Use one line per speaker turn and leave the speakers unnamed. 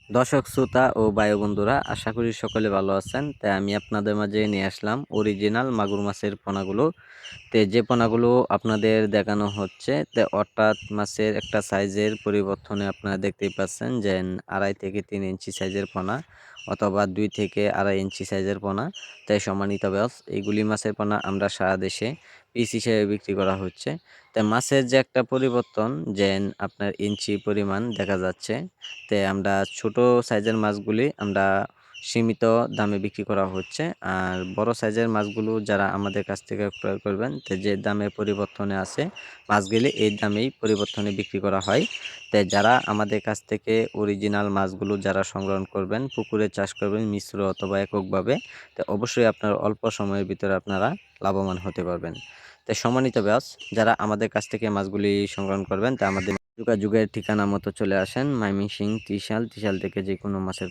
দর্শক শ্রোতা ও ভাই বন্ধুরা, আশা করি সকলে ভালো আছেন। তাই আমি আপনাদের মাঝে নিয়ে আসলাম অরিজিনাল মাগুর মাছের পোনাগুলো। যে পোনাগুলো আপনাদের দেখানো হচ্ছে, অর্থাৎ মাছের একটা সাইজের পরিবর্তনে আপনারা দেখতেই পাচ্ছেন যে 2.5 থেকে 3 ইঞ্চি সাইজের পোনা অথবা 2 থেকে 2.5 ইঞ্চি সাইজের পোনা। তাই সম্মানিত ব্যাস, এইগুলি মাছের পোনা আমরা সারা দেশে পিস হিসেবে বিক্রি করা হচ্ছে। তাই মাছের যে একটা পরিবর্তন, যে আপনার ইঞ্চি পরিমাণ দেখা যাচ্ছে, আমরা ছোট সাইজের মাছগুলি আমরা সীমিত দামে বিক্রি করা হচ্ছে। আর বড় সাইজের মাছগুলো যারা আমাদের কাছ থেকে ক্রয় করবেন, যে দামে পরিবর্তনে আছে মাছগুলি এই দামেই পরিবর্তনে বিক্রি করা হয়। তাই যারা আমাদের কাছ থেকে অরিজিনাল মাছগুলো যারা সংগ্রহ করবেন, পুকুরে চাষ করবেন মিশ্র অথবা এককভাবে, তো অবশ্যই আপনার অল্প সময়ের ভিতরে আপনারা লাভবান হতে পারবেন। তাই সম্মানিত ব্যাস, যারা আমাদের কাছ থেকে মাছগুলি সংগ্রহ করবেন, তা আমাদের যোগাযোগের ঠিকানা মতো চলে আসেন ময়মনসিংহ ত্রিশাল থেকে যে কোনো মাছের